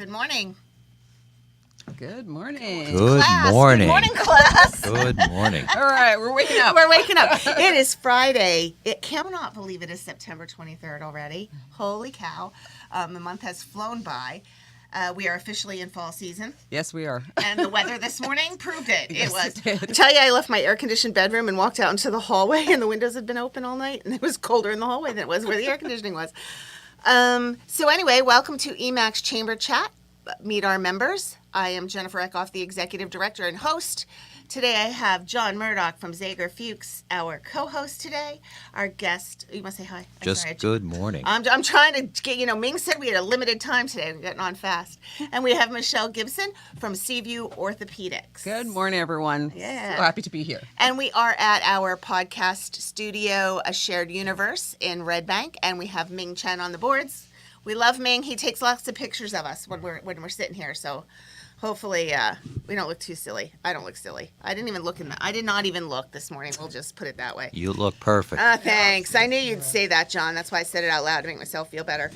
Good morning. Good morning. Good Class. morning. Good morning, class. Good morning. All right, we're waking up. We're waking up. It is Friday. It cannot believe it is September 23rd already. Holy cow. The month has flown by. We are officially in fall season. Yes, we are. And the weather this morning proved it. Yes, It was. it did. I tell you, I left my air-conditioned bedroom and walked out into the hallway, and the windows had been open all night, and it was colder in the hallway than it was where the air conditioning was. So anyway, welcome to EMAC's Chamber Chat. Meet our members. I am Jennifer Eckhoff, the Executive Director and host. Today I have John Murdoch from Zager Fuchs, our co-host today. Our guest, you want to say hi? Good morning. I'm trying to get, Ming said we had a limited time today. We're getting on fast. And we have Michelle Gibson from Seaview Orthopedics. Good morning, everyone. Yeah. So happy to be here. And we are at our podcast studio, A Shared Universe in Red Bank, and we have Ming Chen on the boards. We love Ming. He takes lots of pictures of us when we're sitting here, so hopefully we don't look too silly. I don't look silly. I did not even look this morning. We'll just put it that way. You look perfect. Thanks. I knew you'd say that, John. That's why I said it out loud to make myself feel better.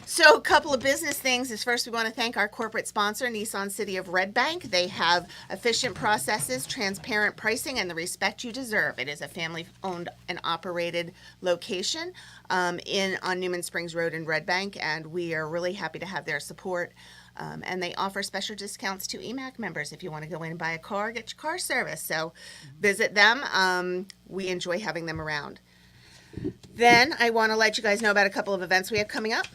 So a couple of business things is first we want to thank our corporate sponsor, Nissan City of Red Bank. They have efficient processes, transparent pricing, and the respect you deserve. It is a family-owned and operated location on Newman Springs Road in Red Bank, and we are really happy to have their support. And they offer special discounts to EMAC members if you want to go in and buy a car, get your car serviced. So visit them. We enjoy having them around. Then I want to let you guys know about a couple of events we have coming up.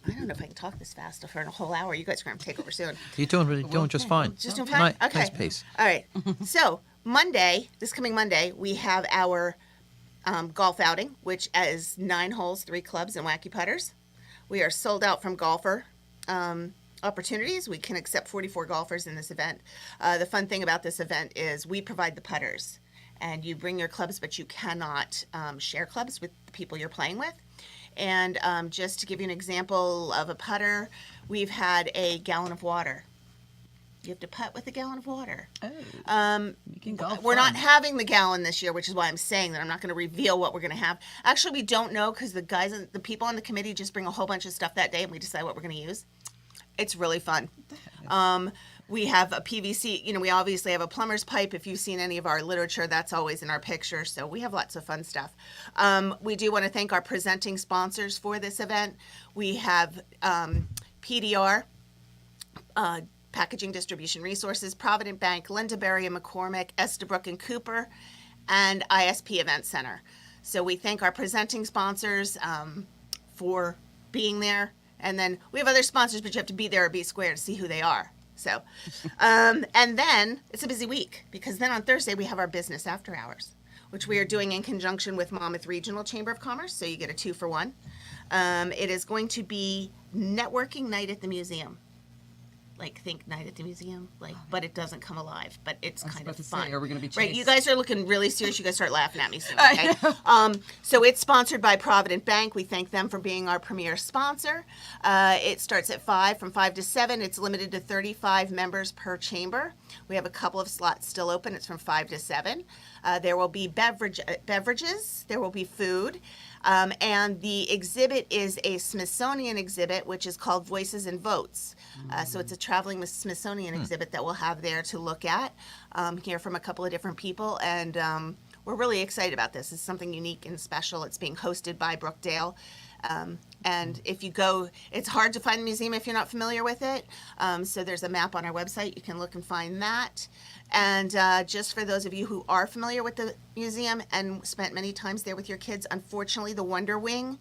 I don't know if I can talk this fast for a whole hour. You guys are going to take over soon. You're doing just fine. Just doing fine? Okay. Nice pace. All right. So this coming Monday, we have our golf outing, which is 9 holes, 3 clubs, and wacky putters. We are sold out from golfer opportunities. We can accept 44 golfers in this event. The fun thing about this event is we provide the putters, and you bring your clubs, but you cannot share clubs with the people you're playing with. And just to give you an example of a putter, we've had a gallon of water. You have to putt with a gallon of water. Oh, you can golf We're fun. not having the gallon this year, which is why I'm saying that I'm not going to reveal what we're going to have. Actually, we don't know because the people on the committee just bring a whole bunch of stuff that day, and we decide what we're going to use. It's really fun. We have a PVC, we obviously have a plumber's pipe. If you've seen any of our literature, that's always in our picture. So we have lots of fun stuff. We do want to thank our presenting sponsors for this event. We have PDR, Packaging Distribution Resources, Provident Bank, Linda Berry and McCormick, Estabrook and Cooper, and ISP Event Center. So we thank our presenting sponsors for being there. And then we have other sponsors, but you have to be there or be square to see who they are. So, and then it's a busy week because then on Thursday we have our business after hours, which we are doing in conjunction with Monmouth Regional Chamber of Commerce. So you get a 2-for-1. It is going to be networking night at the museum. Like think night at the museum, but it doesn't come alive, but it's kind of fun. Are we going to be chased? Right, you guys are looking really serious. You guys start laughing at me soon, okay? So it's sponsored by Provident Bank. We thank them for being our premier sponsor. It starts at 5, from 5 to 7. It's limited to 35 members per chamber. We have a couple of slots still open. It's from 5 to 7. There will be beverages. There will be food. And the exhibit is a Smithsonian exhibit, which is called Voices and Votes. So it's a traveling Smithsonian exhibit that we'll have there to look at, hear from a couple of different people. And we're really excited about this. It's something unique and special. It's being hosted by Brookdale. And if you go, it's hard to find the museum if you're not familiar with it. So there's a map on our website. You can look and find that. And just for those of you who are familiar with the museum and spent many times there with your kids, unfortunately, the Wonder Wing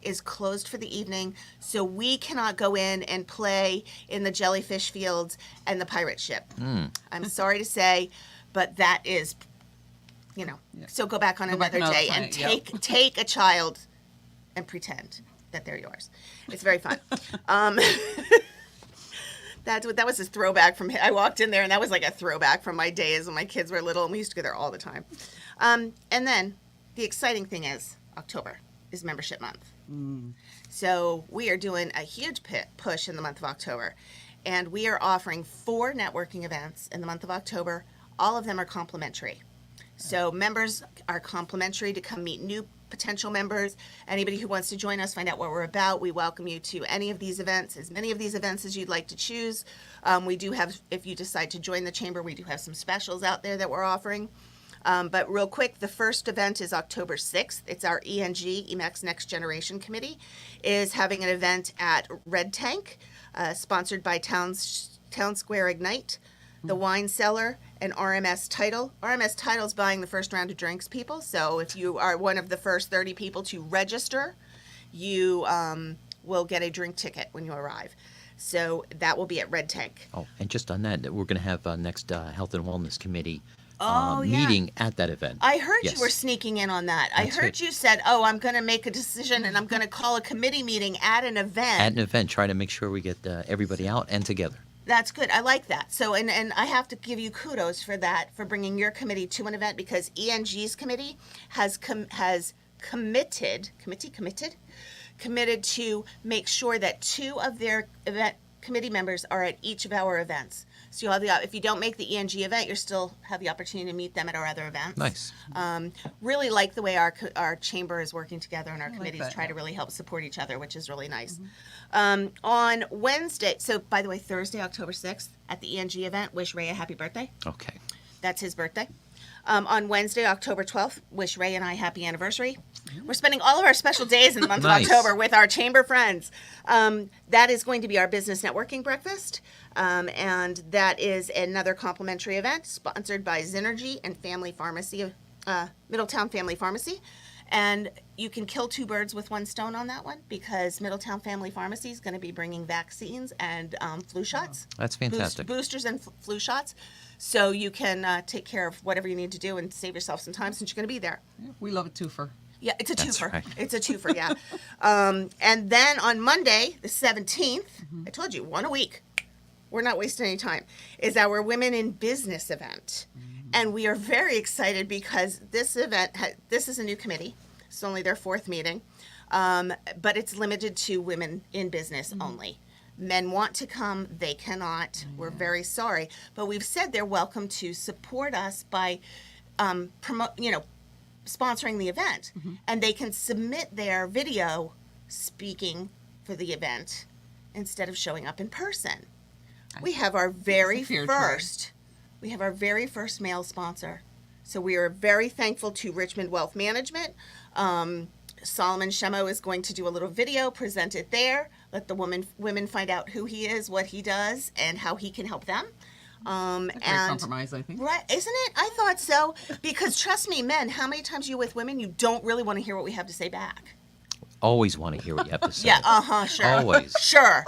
is closed for the evening. So we cannot go in and play in the jellyfish fields and the pirate ship. I'm sorry to say, but that is, so go back on another day and take a child and pretend that they're yours. It's very fun. That was a throwback from, I walked in there and that was like a throwback from my days when my kids were little and we used to go there all the time. And then the exciting thing is October is membership month. So we are doing a huge push in the month of October, and we are offering 4 networking events in the month of October. All of them are complimentary. So members are complimentary to come meet new potential members, anybody who wants to join us, find out what we're about. We welcome you to any of these events, as many of these events as you'd like to choose. We do have, if you decide to join the chamber, we do have some specials out there that we're offering. But real quick, the first event is October 6th. It's our EMAX Next Generation Committee is having an event at Red Tank, sponsored by Town Square Ignite, the Wine Cellar, and RMS Title. RMS Title is buying the first round of drinks, people. So if you are one of the first 30 people to register, you will get a drink ticket when you arrive. So that will be at Red Tank. Oh, and just on that, we're going to have next Health and Wellness Committee Yeah. meeting at that event. I heard Yes. you were sneaking in on that. I That's heard it. you said, "Oh, I'm going to make a decision and I'm going to call a committee meeting at an event." At an event, try to make sure we get everybody out and together. That's good. I like that. So, and I have to give you kudos for that, for bringing your committee to an event, because ENG's committee has committed to make sure that 2 of their event committee members are at each of our events. So you'll have if you don't make the ENG event, you still have the opportunity to meet them at our other events. Nice. Really like the way our chamber is working together, and our like committees that, try yeah. to really help support each other, which is really nice. On Wednesday, so by the way, Thursday, October 6th, at the ENG event, wish Ray a happy birthday. Okay. That's his birthday. On Wednesday, October 12th, wish Ray and I happy anniversary. We're spending all of our special days in the month Nice. of October with our chamber friends. That is going to be our business networking breakfast. And that is another complimentary event sponsored by Synergy and Family Pharmacy, Middletown Family Pharmacy. And you can kill 2 birds with 1 stone on that one, because Middletown Family Pharmacy is going to be bringing vaccines and flu shots. That's fantastic. Boosters and flu shots. So you can take care of whatever you need to do and save yourself some time, since you're going to be there. Yeah, we love a twofer. Yeah, it's a That's twofer. right. It's a twofer, yeah. And then on Monday, the 17th, I told you, 1 a week. We're not wasting any time, is our Women in Business event. And we are very excited because this event, this is a new committee. It's only their 4th meeting. But it's limited to women in business only. Men want to come, they cannot. We're very sorry. But we've said they're welcome to support us by sponsoring the event. And they can submit their video speaking for the event instead of showing up in person. We have our very first male sponsor. So we are very thankful to Richmond Wealth Management. Solomon Shemo is going to do a little video, present it there, let the women find out who he is, what he does, and how he can help them. A great compromise, I think. Right, isn't it? I thought so. Because trust me, men, how many times are you with women, you don't really want to hear what we have to say back? Always want to hear what you have to say. Yeah, sure. Always. Sure.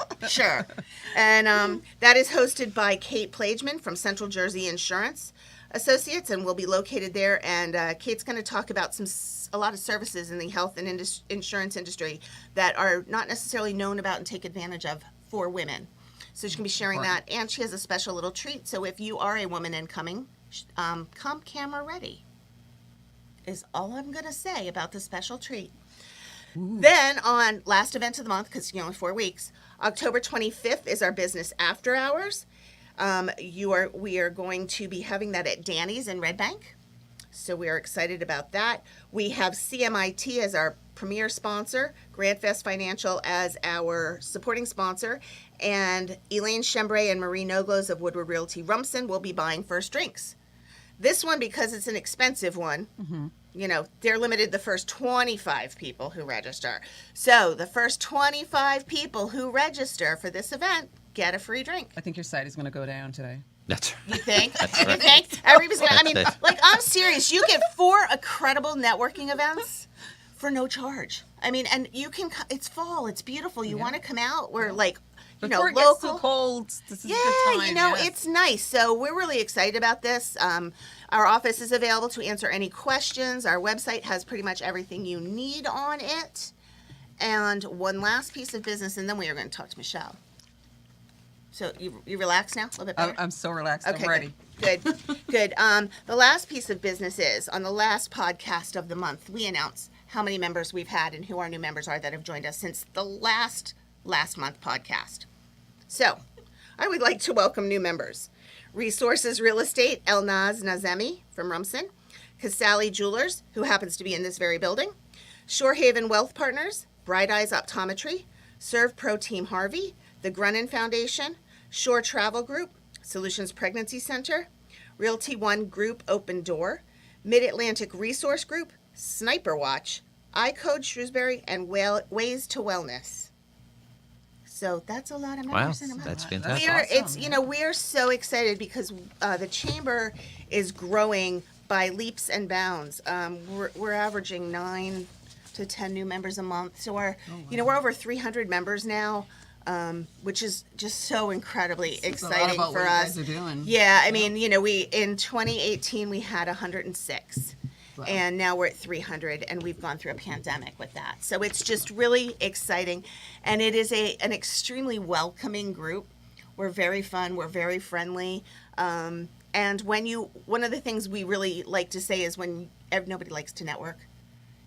And that is hosted by Kate Plageman from Central Jersey Insurance Associates, and we'll be located there. And Kate's going to talk about a lot of services in the health and insurance industry that are not necessarily known about and take advantage of for women. So she's going to be sharing that, and she has a special little treat. So if you are a woman incoming, come camera ready, is all I'm going to say about the special treat. Ooh. Then on last event of the month, because only 4 weeks, October 25th is our business after hours. We are going to be having that at Danny's in Red Bank. So we are excited about that. We have CMIT as our premier sponsor, GrandFest Financial as our supporting sponsor, and Elaine Chembray and Marie Noglos of Woodward Realty Rumson will be buying first drinks. This one, because it's an expensive one, they're limited the first 25 people who register. So the first 25 people who register for this event get a free drink. I think your site is going to go down today. That's right. You think? That's You right. think? Everybody's gonna, That's it. I'm serious. You get 4 credible networking events for no charge. And you can, it's fall, it's beautiful. You want to come out. We're Before it local. gets too cold, this is a good time. Yes. It's nice. So we're really excited about this. Our office is available to answer any questions. Our website has pretty much everything you need on it. And one last piece of business, and then we are going to talk to Michelle. So you relax now? A little bit better? I'm so relaxed. Okay, I'm ready. Good. The last piece of business is, on the last podcast of the month, we announce how many members we've had and who our new members are that have joined us since the last month podcast. So, I would like to welcome new members. Resources Real Estate, Elnaz Nazemi from Rumson. Casali Jewelers, who happens to be in this very building. Shorehaven Wealth Partners, Bright Eyes Optometry, Serve Pro Team Harvey, the Grunin Foundation, Shore Travel Group, Solutions Pregnancy Center, Realty One Group Open Door, Mid-Atlantic Resource Group, Sniper Watch, iCode Shrewsbury, and Ways to Wellness. So that's a lot of Wow, members in a month. that's fantastic. We are so excited because the chamber is growing by leaps and bounds. We're averaging 9 to 10 new members a month. So we're over 300 members now, which is just so incredibly exciting about for what us. you guys are doing. Yeah, I mean, we in 2018 we had 106. Wow. And now we're at 300, and we've gone through a pandemic with that. So it's just really exciting, and it is an extremely welcoming group. We're very fun. We're very friendly. And one of the things we really like to say is when nobody likes to network.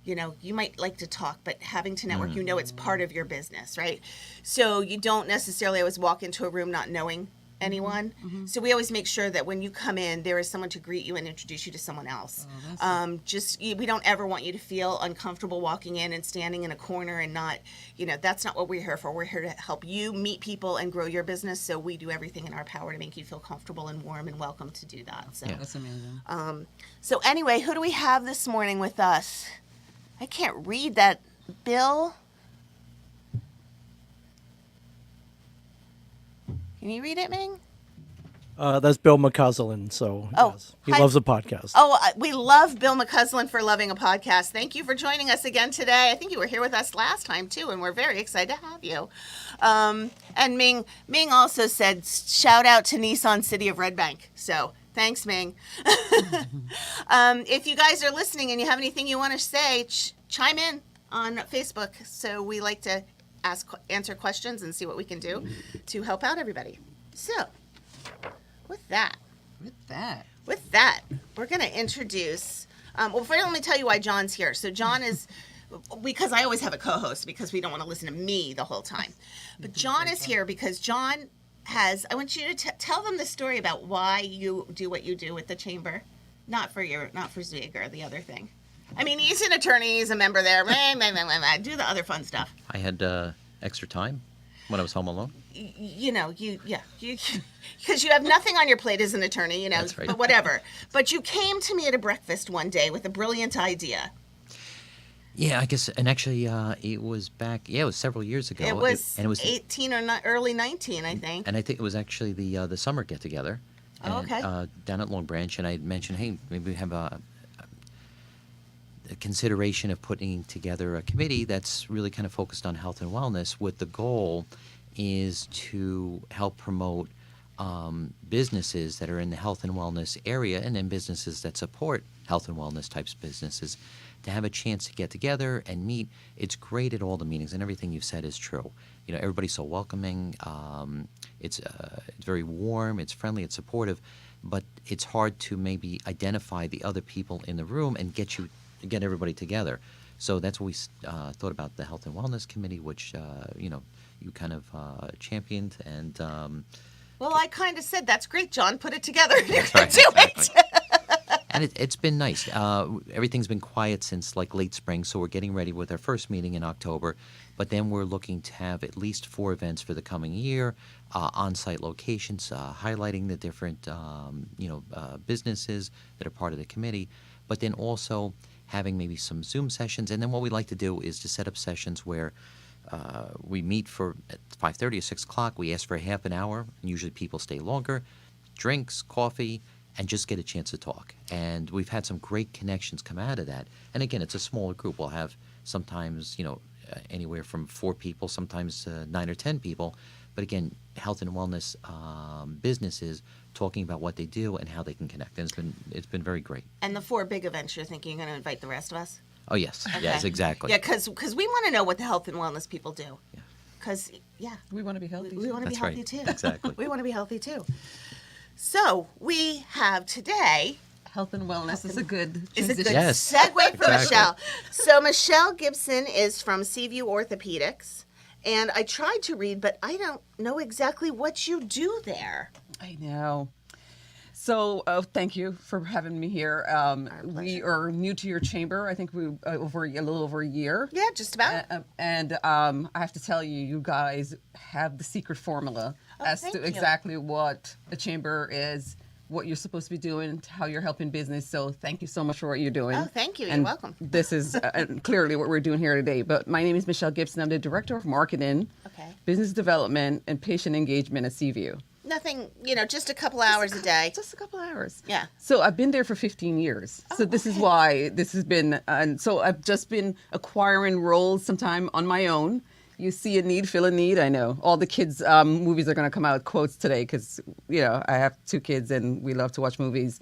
You might like to talk, but having to network, it's part of your business, right? So you don't necessarily always walk into a room not knowing anyone. So we always make sure that when you come in, there is someone to greet you and introduce you to someone else. We don't ever want you to feel uncomfortable walking in and standing in a corner and not, that's not what we're here for. We're here to help you meet people and grow your business. So we do everything in our power to make you feel comfortable and warm and welcome to do that. So, That's amazing. So anyway, who do we have this morning with us? I can't read that. Bill? Can you read it, Ming? That's Bill McCuslin, so yes. He hi. loves the podcast. We love Bill McCuslin for loving a podcast. Thank you for joining us again today. I think you were here with us last time, too, and we're very excited to have you. And Ming also said, shout out to Nissan City of Red Bank. So thanks, Ming. If you guys are listening and you have anything you want to say, chime in on Facebook. So we like to answer questions and see what we can do to help out everybody. So, with that, we're going to introduce. First, let me tell you why John's here. So John is, because I always have a co-host because we don't want to listen to me the whole time. But John is here because John has. I want you to tell them the story about why you do what you do with the chamber, not for Zig or the other thing. I mean, he's an attorney, he's a member there. Do the other fun stuff. I had extra time when I was home alone. Because you have nothing on your plate as an attorney, That's right. But whatever. But you came to me at a breakfast one day with a brilliant idea. Yeah, I guess, and actually, it was it was several years ago. It was 18 or early 19, I think. And I think it was actually the summer get-together. Oh, okay. Down at Long Branch, and I mentioned, hey, maybe we have a consideration of putting together a committee that's really kind of focused on health and wellness, with the goal is to help promote businesses that are in the health and wellness area, and then businesses that support health and wellness types of businesses, to have a chance to get together and meet. It's great at all the meetings, and everything you've said is true. Everybody's so welcoming. It's very warm, it's friendly, it's supportive, but it's hard to maybe identify the other people in the room and get everybody together. So that's what we thought about the Health and Wellness Committee, which you kind of championed. And well, I kind of said, that's great, John, put it together. You're that's going right, to do exactly. it. And it's been nice. Everything's been quiet since late spring, so we're getting ready with our first meeting in October. But then we're looking to have at least 4 events for the coming year, on-site locations, highlighting the different businesses that are part of the committee. But then also having maybe some Zoom sessions. And then what we like to do is to set up sessions where we meet at 5:30 or 6 o'clock. We ask for a half an hour, and usually people stay longer, drinks, coffee, and just get a chance to talk. And we've had some great connections come out of that. And again, it's a smaller group. We'll have sometimes, anywhere from 4 people, sometimes 9 or 10 people. But again, health and wellness businesses talking about what they do and how they can connect. And it's been very great. And the 4 big events, you're thinking you're going to invite the rest of us? Oh, yes. Okay. Yes, exactly. Yeah, because we want to know what the health and wellness people do. Yeah. Because, we want to be healthy. we want to be That's healthy, right. too. Exactly. We want to be healthy, too. So, we have today... Health and wellness is a good Is a good transition. Yes, segue for exactly. Michelle. So Michelle Gibson is from Seaview Orthopedics, and I tried to read, but I don't know exactly what you do there. I know. So thank you for having me here. We are new to your chamber. I think we a little over a year. Yeah, just about. And I have to tell you, you guys have the secret formula as thank to you. exactly what a chamber is, what you're supposed to be doing, how you're helping business. So thank you so much for what you're doing. Oh, thank you. You're And welcome. This is clearly what we're doing here today. But my name is Michelle Gibson. I'm the Director of Marketing, Okay. Business Development, and Patient Engagement at Seaview. Nothing, just a couple hours a day. Just a couple hours. Yeah. So I've been there for 15 years. So this is why this has been, and so I've just been acquiring roles sometime on my own. You see a need, fill a need. I know all the kids' movies are going to come out quotes today because, I have 2 kids and we love to watch movies.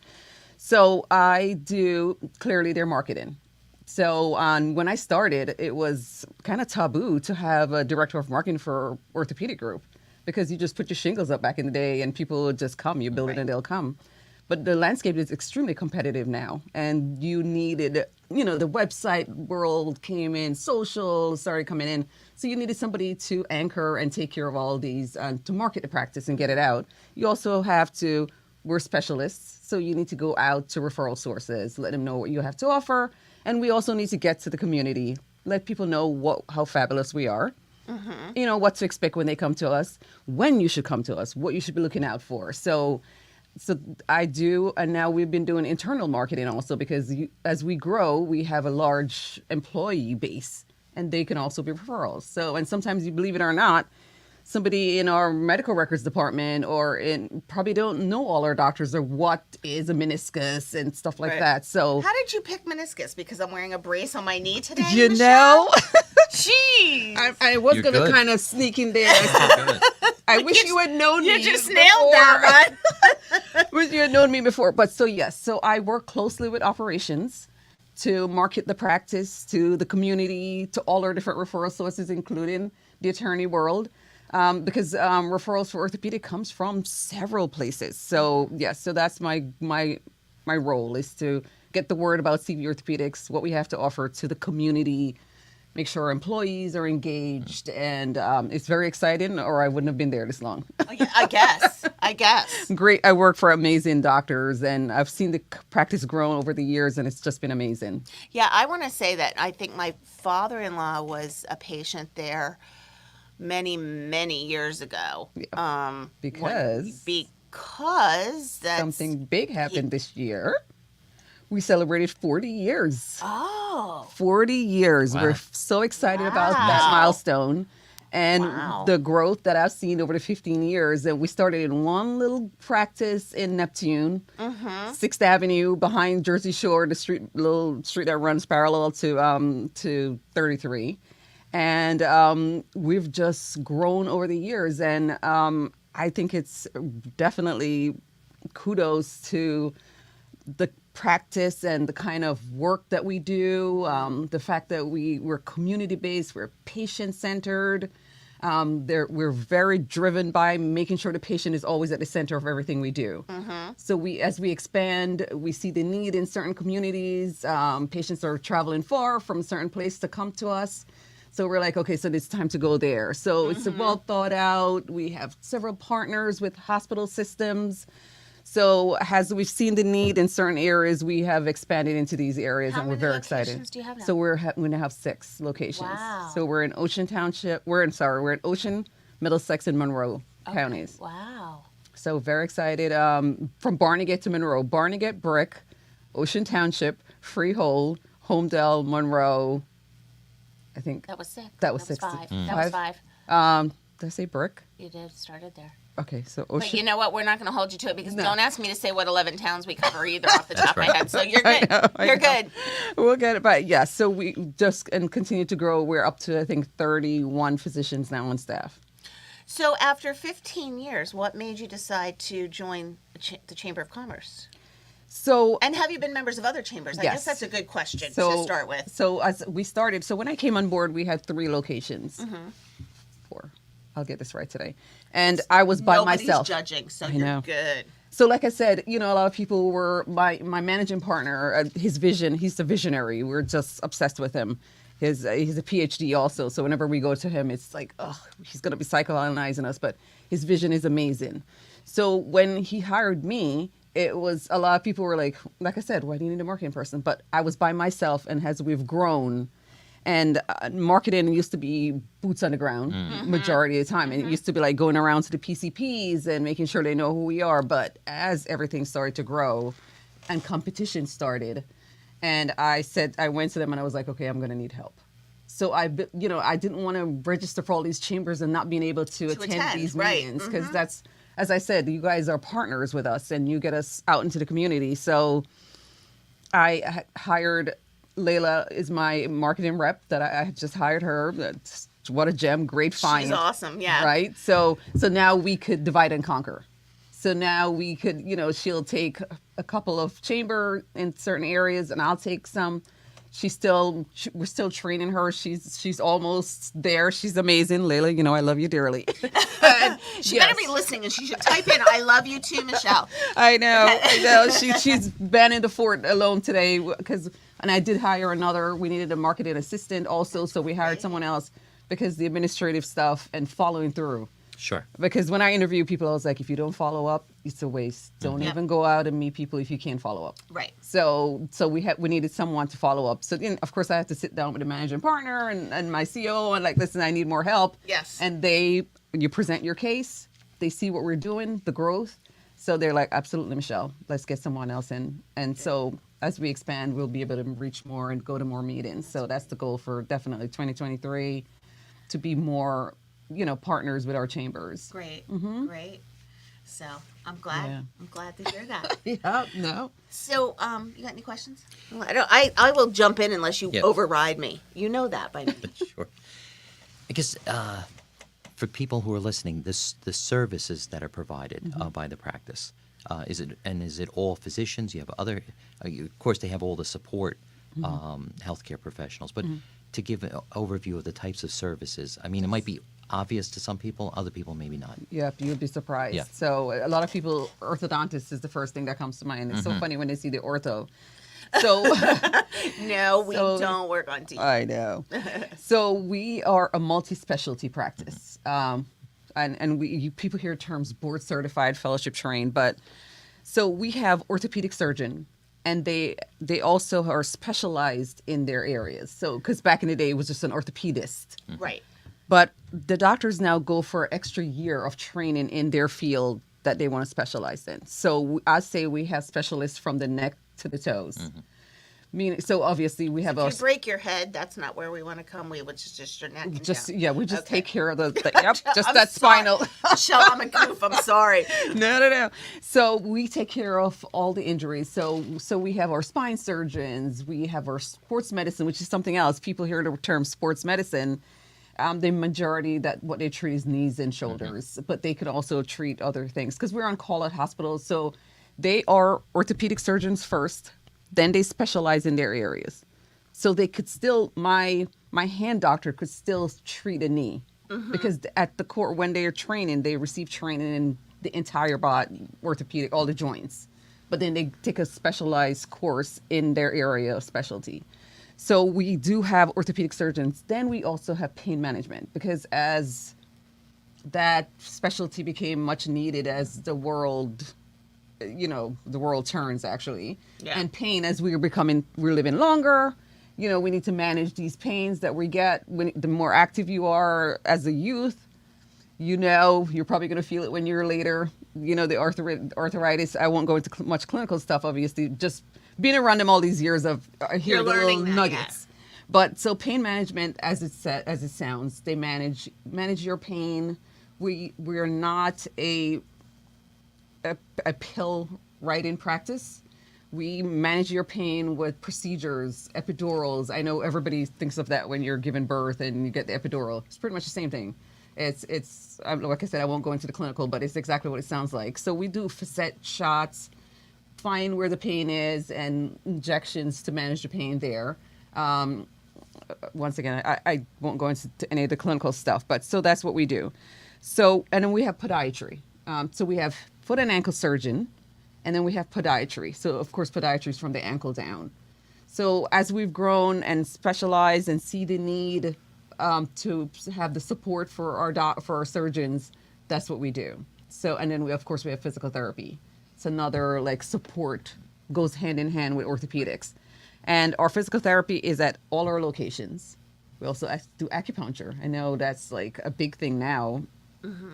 So I do clearly their marketing. So when I started, it was kind of taboo to have a director of marketing for orthopedic group, because you just put your shingles up back in the day and people would just come. You build it and they'll come. But the landscape is extremely competitive now. And you needed, the website world came in, social started coming in. So you needed somebody to anchor and take care of all these, to market the practice and get it out. You also we're specialists. So you need to go out to referral sources, let them know what you have to offer. And we also need to get to the community, let people know how fabulous we are. Mm-hmm. What to expect when they come to us, when you should come to us, what you should be looking out for. So I do, and now we've been doing internal marketing also, because as we grow, we have a large employee base, and they can also be referrals. So, and sometimes, you believe it or not, somebody in our medical records department probably don't know all our doctors or what is a meniscus and stuff like that. So How did you pick meniscus? Because I'm wearing a brace on my knee today, you Michelle? know. Jeez. I was You're going to good. kind of sneak in there. I wish you had known me. You just nailed that one. Wish you had known me before. But so I work closely with operations to market the practice to the community, to all our different referral sources, including the attorney world. Because referrals for orthopedic comes from several places. So yes, so that's my role, is to get the word about CV Orthopedics, what we have to offer to the community, make sure our employees are engaged, and it's very exciting, or I wouldn't have been there this long. I guess. Great. I work for amazing doctors, and I've seen the practice grow over the years, and it's just been amazing. Yeah, I want to say that I think my father-in-law was a patient there many, many years ago. Because that's something big happened this year. We celebrated 40 years. Oh. 40 years. Wow. We're so excited about that milestone and Wow. the growth that I've seen over the 15 years. And we started in one little practice in Neptune, 6th Avenue behind Jersey Shore, the little street that runs parallel to 33. And we've just grown over the years. And I think it's definitely kudos to the practice and the kind of work that we do, the fact that we're community-based, we're patient-centered. We're very driven by making sure the patient is always at the center of everything we do. So as we expand, we see the need in certain communities. Patients are traveling far from a certain place to come to us. So we're like, okay, so it's time to go there. So it's well thought out. We have several partners with hospital systems. So as we've seen the need in certain areas, we have expanded into these areas, How and we're many very excited. locations do you have now? So we're going to have 6 locations. Wow. So we're in Ocean Township. We're in Ocean, Middlesex, and Monroe counties. Wow. So very excited. From Barnegat to Monroe, Barnegat, Brick, Ocean Township, Freehold, Homedale, Monroe. I think That was 6. That was 6. 5. That was 5. Did I say Brick? You did started there. Okay, so But Ocean. you know what? We're not going to hold you to it, because No. don't ask me to say what 11 towns we cover either off the top of my right. head. So you're good. I You're know. good. We'll get it. But yeah, so we just and continue to grow. We're up to, I think, 31 physicians now on staff. So after 15 years, what made you decide to join the Chamber of Commerce? So And have you been members of other chambers? I Yes. guess that's a good question to So start with. So as we started, so when I came on board, we had 3 locations. 4. I'll get this right today. And I was by Nobody's myself. judging, so I you're know. good. So like I said, a lot of people were my managing partner, his vision, he's a visionary. We're just obsessed with him. He's a PhD also. So whenever we go to him, it's like, oh, he's going to be psychoanalyzing us. But his vision is amazing. So when he hired me, it was a lot of people were like I said, why do you need a marketing person? But I was by myself, and as we've grown, and marketing used to be boots on the ground majority of the time. And it used to be like going around to the PCPs and making sure they know who we are. But as everything started to grow and competition started, and I went to them and I was like, okay, I'm going to need help. So I didn't want to register for all these chambers and not being able to attend these meetings, because that's, as I said, you guys are partners with us and you get us out into the community. So I hired Layla is my marketing rep that I had just hired her. What a gem, great find. She's awesome, yeah. Right? So now we could divide and conquer. So now we could, she'll take a couple of chamber in certain areas and I'll take some. We're still training her. She's almost there. She's amazing. Layla, I love you dearly. She better be listening, and she should type in, I love you too, Michelle. I know. She's banning the fort alone today and I did hire another. We needed a marketing assistant also, so we hired someone else because the administrative stuff and following through. Sure. Because when I interview people, I was like, if you don't follow up, it's a waste. Don't even go out and meet people if you can't follow up. Right. So we needed someone to follow up. So then, of course, I had to sit down with the managing partner and my CEO and like, listen, I need more help. Yes. And you present your case, they see what we're doing, the growth. So they're like, absolutely, Michelle, let's get someone else in. And so as we expand, we'll be able to reach more and go to more meetings. So that's the goal for definitely 2023, to be more partners with our chambers. Great. Great. So I'm glad. Yeah. I'm glad to hear that. Yeah, no. So, you got any questions? I will jump in unless you override me. You know that by me. Sure. I guess for people who are listening, the services that are provided by the practice, is it all physicians? You have other, of course, they have all the support healthcare professionals, but to give an overview of the types of services, I mean, it might be obvious to some people, other people maybe not. Yeah, you'd be surprised. Yeah. So a lot of people, orthodontist is the first thing that comes to mind. It's so funny when they see the ortho. So no, we don't work on teeth. I know. So we are a multi-specialty practice. And people hear terms board certified, fellowship trained, but so we have orthopedic surgeon, and they also are specialized in their areas. So, because back in the day, it was just an orthopedist. Right. But the doctors now go for an extra year of training in their field that they want to specialize in. So I say we have specialists from the neck to the toes. Meaning, so obviously we have if you break your head, that's not where we want to come. We would just your neck. And down. We just take care of that I'm spinal. Michelle, I'm a goof. I'm sorry. No. So we take care of all the injuries. So we have our spine surgeons. We have our sports medicine, which is something else. People hear the term sports medicine. The majority that what they treat is knees and shoulders, but they could also treat other things because we're on call at hospitals. So they are orthopedic surgeons first, then they specialize in their areas. So they could still, my hand doctor could still treat a knee because at the core, when they are training, they receive training in the entire body, orthopedic, all the joints. But then they take a specialized course in their area of specialty. So we do have orthopedic surgeons. Then we also have pain management because as that specialty became much needed as the world, the world turns actually. Yeah. And pain, as we're living longer, we need to manage these pains that we get. The more active you are as a youth, you're probably going to feel it when you're later. The arthritis, I won't go into much clinical stuff, obviously, just being around them all these years of hear the little nuggets. Yeah. But so pain management, as it sounds, they manage your pain. We are not a pill writing practice. We manage your pain with procedures, epidurals. I know everybody thinks of that when you're giving birth and you get the epidural. It's pretty much the same thing. It's like I said, I won't go into the clinical, but it's exactly what it sounds like. So we do facet shots, find where the pain is, and injections to manage the pain there. Once again, I won't go into any of the clinical stuff, but so that's what we do. So, and then we have podiatry. So we have foot and ankle surgeon, and then we have podiatry. So of course, podiatry is from the ankle down. So as we've grown and specialized and see the need to have the support for our surgeons, that's what we do. So, and then we have physical therapy. It's another like support, goes hand in hand with orthopedics. And our physical therapy is at all our locations. We also do acupuncture. I know that's like a big thing now.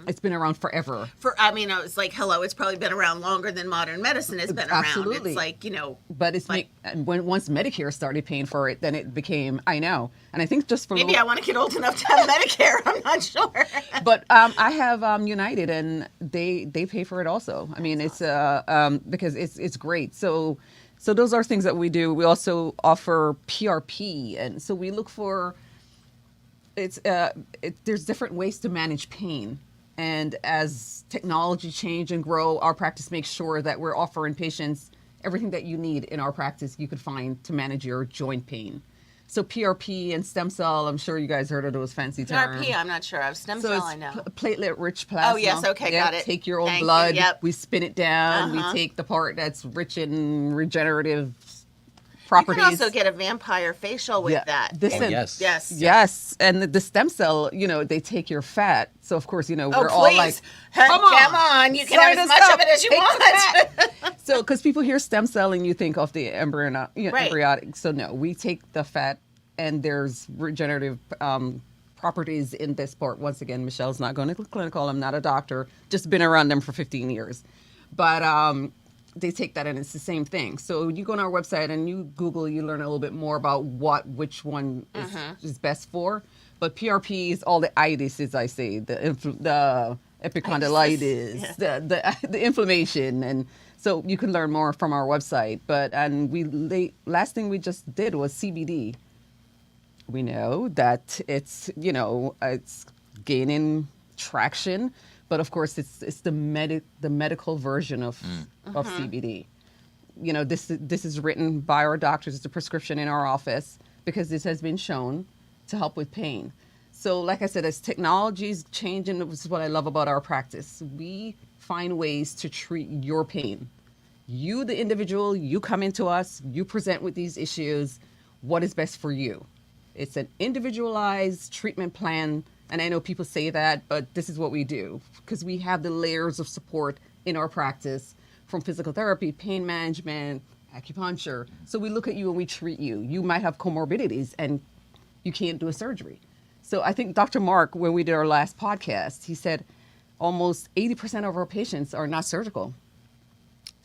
It's been around forever. I was like, hello, it's probably been around longer than modern medicine has been around. Absolutely. It's like, But it's once Medicare started paying for it, then it became, I know. And I think just for maybe I want to get old enough to have Medicare. I'm not sure. But I have United, and they pay for it also. I mean, it's because it's great. So those are things that we do. We also offer PRP, and so we look for there's different ways to manage pain. And as technology change and grow, our practice makes sure that we're offering patients everything that you need in our practice you could find to manage your joint pain. So PRP and stem cell, I'm sure you guys heard of those fancy terms. PRP, I'm not sure of. Stem cell, I know. Platelet-rich plasma. Oh, yes, okay, got it. Take your own Thank you, blood, yep. we spin it down, we take the part that's rich in regenerative properties. You can also get a vampire facial with that. Yes. Yes, and the stem cell, they take your fat. So of course, we're please. all like, come on, you can have as much of it as you want. So, because people hear stem cell and you think of the embryotic. So no, we take the fat, and there's regenerative properties in this part. Once again, Michelle's not going to clinical. I'm not a doctor. Just been around them for 15 years, but they take that, and it's the same thing. So you go on our website and you Google, you learn a little bit more about which one is best for. But PRP is all the itis, as I say, the epicondylitis, the inflammation, and so you can learn more from our website. Last thing we just did was CBD. We know that it's gaining traction. But of course, it's the medical version of CBD. This is written by our doctors. It's a prescription in our office because this has been shown to help with pain. So, like I said, as technology's changing, this is what I love about our practice. We find ways to treat your pain. You, the individual, you come into us, you present with these issues. What is best for you? It's an individualized treatment plan. And I know people say that, but this is what we do because we have the layers of support in our practice from physical therapy, pain management, acupuncture. So we look at you and we treat you. You might have comorbidities and you can't do a surgery. So I think Dr. Mark, when we did our last podcast, he said almost 80% of our patients are not surgical.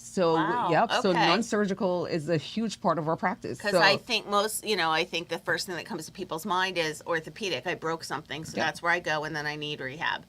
So, wow. So Okay. non-surgical is a huge part of our practice. Because I think I think the first thing that comes to people's mind is orthopedic. I broke something, so that's where I go, and then I need rehab.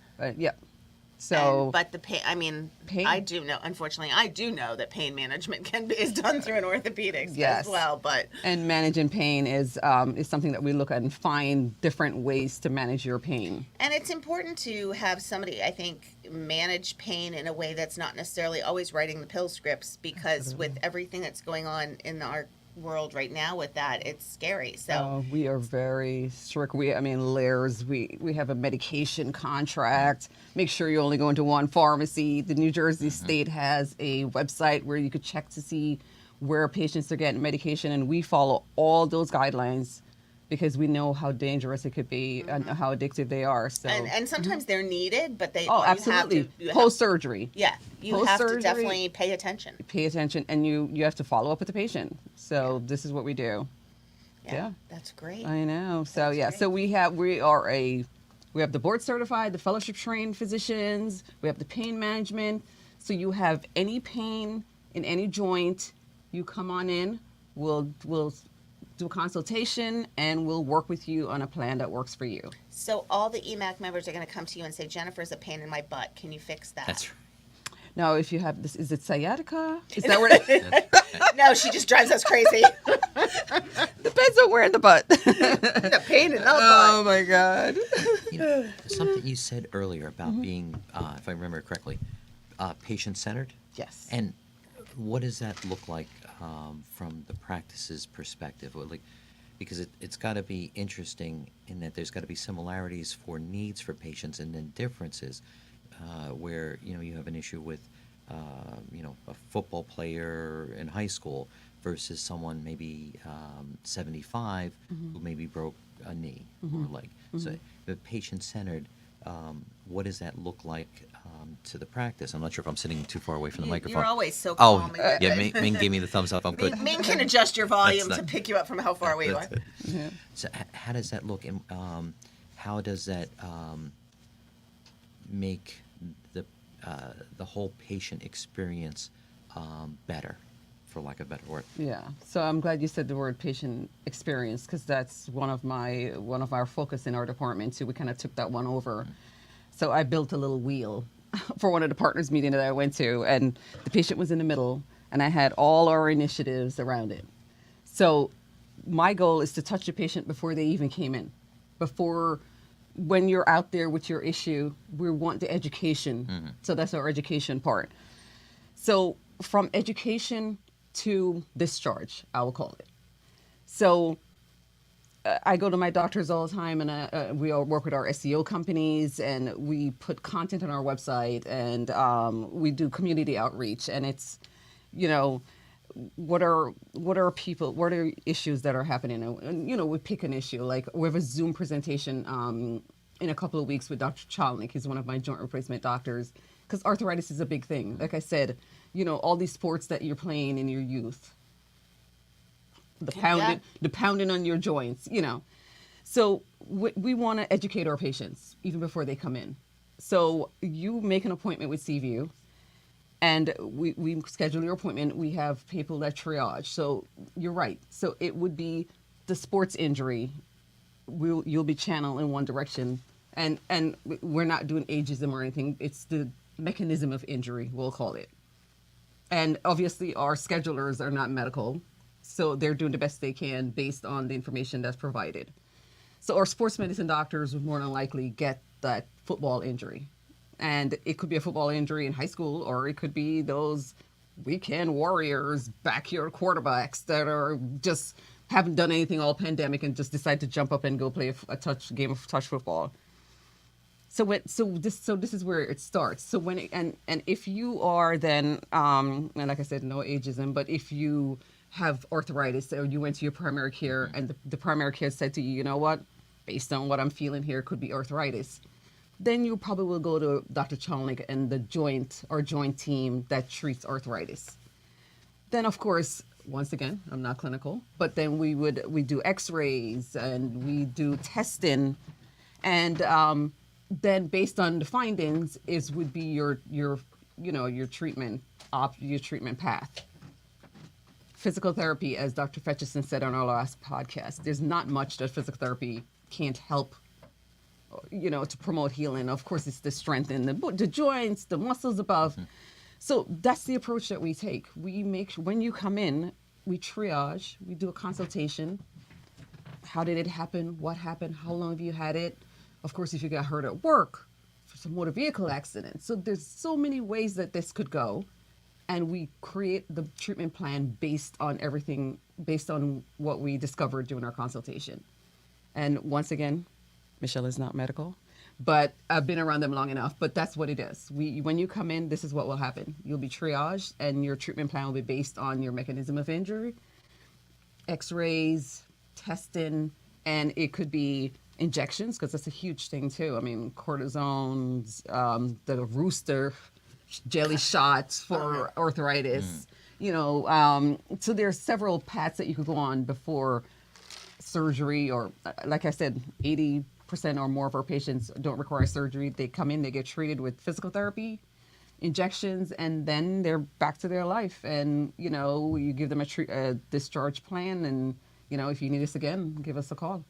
So, but the pain, pain. I do know, unfortunately, that pain management is done through an orthopedics as well. And managing pain is something that we look at and find different ways to manage your pain. And it's important to have somebody, I think, manage pain in a way that's not necessarily always writing the pill scripts, because with everything that's going on in our world right now with that, it's scary. So we are very strict. Layers. We have a medication contract. Make sure you only go into one pharmacy. The New Jersey state has a website where you could check to see where patients are getting medication, and we follow all those guidelines because we know how dangerous it could be and how addictive they are. So and sometimes they're needed, but they absolutely post surgery. Yeah, you have to definitely pay attention. And you have to follow up with the patient. So this is what we do. Yeah, that's great. I know. So so we have the board certified, the fellowship trained physicians. We have the pain management. So you have any pain in any joint, you come on in. We'll do a consultation, and we'll work with you on a plan that works for you. So all the EMAC members are going to come to you and say, Jennifer's a pain in my butt. Can you fix that? That's right. Now, if you have this, is it sciatica? Is that what? No, she just drives us crazy. Depends on where in the butt. The pain in the butt. Oh my God. Something you said earlier about being, if I remember correctly, patient-centered. Yes. And what does that look like from the practice's perspective? Because it's got to be interesting in that there's got to be similarities for needs for patients and then differences where you have an issue with a football player in high school versus someone maybe 75 who maybe broke a knee or leg. So the patient-centered, what does that look like to the practice? I'm not sure if I'm sitting too far away from the microphone. You're always so Oh, calm. and yeah, good. Ming gave me the thumbs up. I'm good. Ming can adjust your volume That's to not- pick you up from how far away you are. That's it. So how does that look, and how does that make the whole patient experience better, for lack of a better word? Yeah. So I'm glad you said the word patient experience, because that's one of our focus in our department too. We kind of took that one over. So I built a little wheel for one of the partners meeting that I went to, and the patient was in the middle, and I had all our initiatives around it. So my goal is to touch the patient before they even came in. When you're out there with your issue, we want the education. So that's our education part. So from education to discharge, I will call it. So I go to my doctors all the time, and we all work with our SEO companies, and we put content on our website, and we do community outreach. And it's, what are issues that are happening? And we pick an issue. Like we have a Zoom presentation in a couple of weeks with Dr. Chalnik. He's one of my joint replacement doctors, because arthritis is a big thing. Like I said, all these sports that you're playing in your youth, the pounding on your joints, So we want to educate our patients even before they come in. So you make an appointment with Seaview, and we schedule your appointment. We have people that triage. So you're right. So it would be the sports injury. You'll be channeled in one direction, and we're not doing ageism or anything. It's the mechanism of injury, we'll call it. And obviously our schedulers are not medical, so they're doing the best they can based on the information that's provided. So our sports medicine doctors would more than likely get that football injury. And it could be a football injury in high school, or it could be those weekend warriors, backyard quarterbacks that are just haven't done anything all pandemic and just decide to jump up and go play a game of touch football. So this is where it starts. So and if you are then and like I said, no ageism, but if you have arthritis or you went to your primary care and the primary care said to you, you know what, based on what I'm feeling here, could be arthritis, then you probably will go to Dr. Chalnik and the joint team that treats arthritis. Then of course, once again, I'm not clinical, but then we do x-rays and we do testing, and then based on the findings would be your treatment path. Physical therapy, as Dr. Fetchison said on our last podcast, there's not much that physical therapy can't help, to promote healing. Of course, it's the strength in the joints, the muscles above. So that's the approach that we take. We make sure when you come in, we triage, we do a consultation. How did it happen? What happened? How long have you had it? Of course, if you got hurt at work, for some motor vehicle accident. So there's so many ways that this could go. And we create the treatment plan based on everything, based on what we discovered during our consultation. And once again, Michelle is not medical, but I've been around them long enough, but that's what it is. When you come in, this is what will happen. You'll be triaged, and your treatment plan will be based on your mechanism of injury, x-rays, testing, and it could be injections, because that's a huge thing too. I mean, cortisones, the rooster jelly shots for arthritis, so there's several paths that you could go on before surgery, or like I said, 80% or more of our patients don't require surgery. They come in, they get treated with physical therapy, injections, and then they're back to their life. And, you give them a discharge plan, and, if you need us again, give us a call.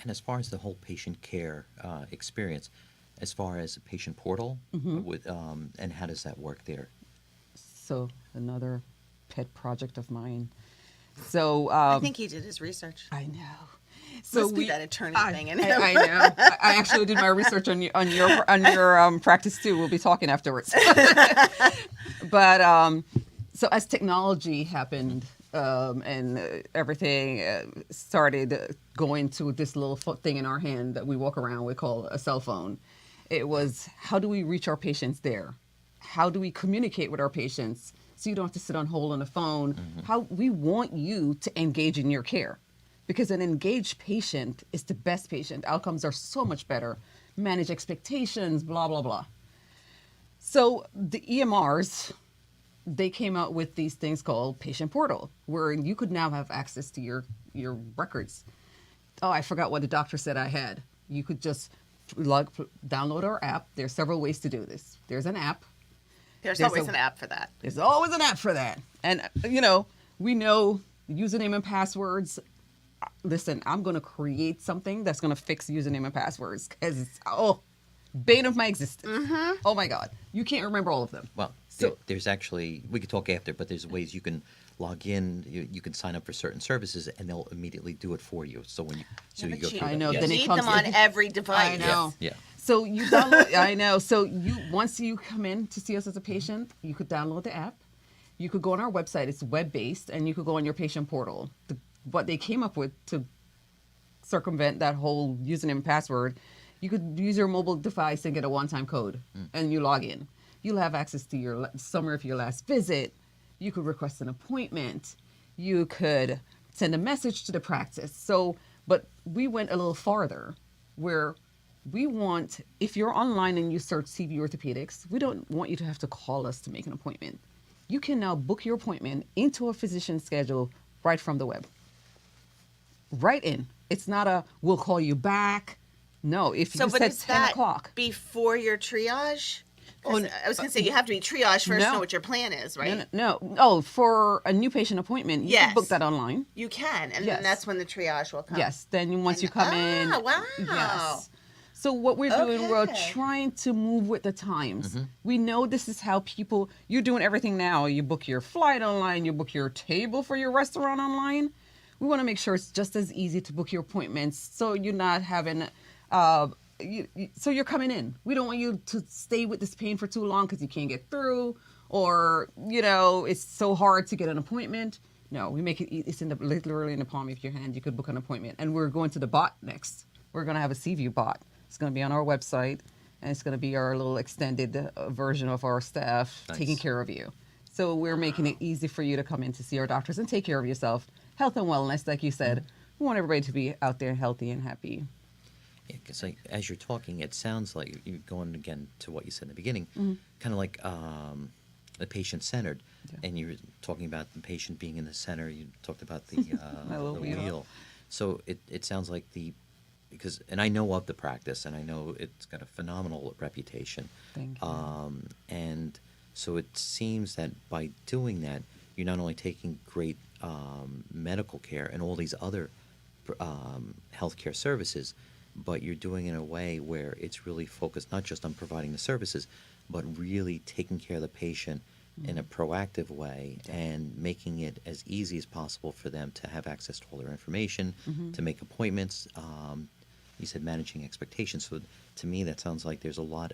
And as far as the whole patient care experience, as far as a patient portal, and how does that work there? So another pet project of mine. So I think he did his research. I know. So must be that attorney thing in him. I know. I actually did my research on your practice too. We'll be talking afterwards. But so as technology happened and everything started going to this little thing in our hand that we walk around, we call a cell phone. It was, how do we reach our patients there? How do we communicate with our patients so you don't have to sit on hold on the phone? How we want you to engage in your care, because an engaged patient is the best patient. Outcomes are so much better manage expectations, blah, blah, blah. So the EMRs, they came out with these things called Patient Portal, where you could now have access to your records. Oh, I forgot what the doctor said I had. You could just download our app. There's several ways to do this. There's an app. There's always an app for that. There's always an app for that. And, you know, we know username and passwords. Listen, I'm going to create something that's going to fix username and passwords because it's, bane of my existence. Mm-hmm. Oh, my God. You can't remember all of them. Well, So- there's actually, we could talk after, but there's ways you can log in, you can sign up for certain services, and they'll immediately do it for you. So when you, so you go through I know, that. then You it need comes them on in- every device. I know. Yeah. So you download, I know. So once you come in to see us as a patient, you could download the app. You could go on our website. It's web-based, and you could go on your patient portal. What they came up with to circumvent that whole username and password, you could use your mobile device and get a one-time code, and you log in. You'll have access to your summary of your last visit. You could request an appointment. You could send a message to the practice. So, but we went a little farther, where we want, if you're online and you search CV Orthopedics, we don't want you to have to call us to make an appointment. You can now book your appointment into a physician's schedule right from the web. Right in. It's not a, we'll call you back. No, if So, you but said is 10 that o'clock. before your triage? 'Cause Oh, I was going to say, you have to be triaged first, no. know what your plan is, right? No. Oh, for a new patient appointment, you can Yes. book that online. You can, and Yes. then that's when the triage will come. Yes. Then once you come in. Wow. Yes. So what we're doing, we're Okay. trying to move with the times. We know this is how people, you're doing everything now. You book your flight online, you book your table for your restaurant online. We want to make sure it's just as easy to book your appointments so you're not having, so you're coming in. We don't want you to stay with this pain for too long because you can't get through, or, you know, it's so hard to get an appointment. No, we make it, it's literally in the palm of your hand. You could book an appointment. And we're going to the bot next. We're going to have a CView bot. It's going to be on our website, and it's going to be our little extended version of our staff Nice. taking care of you. So we're making it easy for you to come in to see our doctors and take care of yourself. Health and wellness, like you said. We want everybody to be out there healthy and happy. Because as you're talking, it sounds like you're going again to what you said in the beginning, kind of like the patient-centered. Yeah. And you're talking about the patient being in the center. You talked about the, My little the wheel. wheel. So it sounds like and I know of the practice, and I know it's got a phenomenal reputation. Thank you. And so it seems that by doing that, you're not only taking great medical care and all these other healthcare services, but you're doing it in a way where it's really focused not just on providing the services, but really taking care of the patient in a proactive way and making it as easy as possible for them to have access to all their information, to make appointments. You said managing expectations. So to me, that sounds like there's a lot,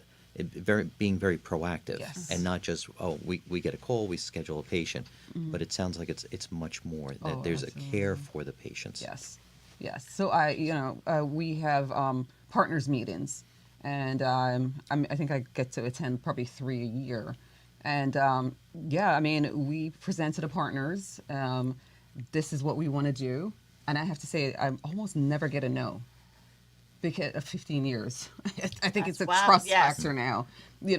being very proactive, Yes. and not just, we get a call, we schedule a patient, but it sounds like it's much more, that Oh, there's a care absolutely. for the patients. Yes. So we have partners meetings, and I think I get to attend probably 3 a year, and we present to the partners. This is what we want to do, and I have to say, I almost never get a no. Because of 15 years, I think it's a Wow, trust yes. factor now.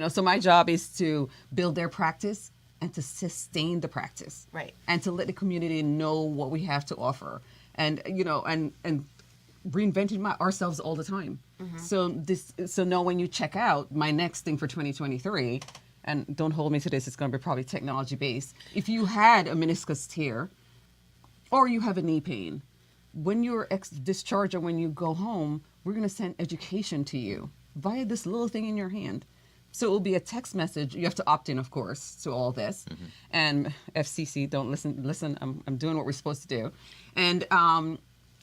So my job is to build their practice and to sustain the practice, Right. and to let the community know what we have to offer, and and reinventing ourselves all the time. So now when you check out, my next thing for 2023, and don't hold me to this, it's going to be probably technology based. If you had a meniscus tear, or you have a knee pain, when you're discharged or when you go home, we're going to send education to you via this little thing in your hand. So it will be a text message. You have to opt in, of course, to all this. And FCC, don't listen. I'm doing what we're supposed to do. And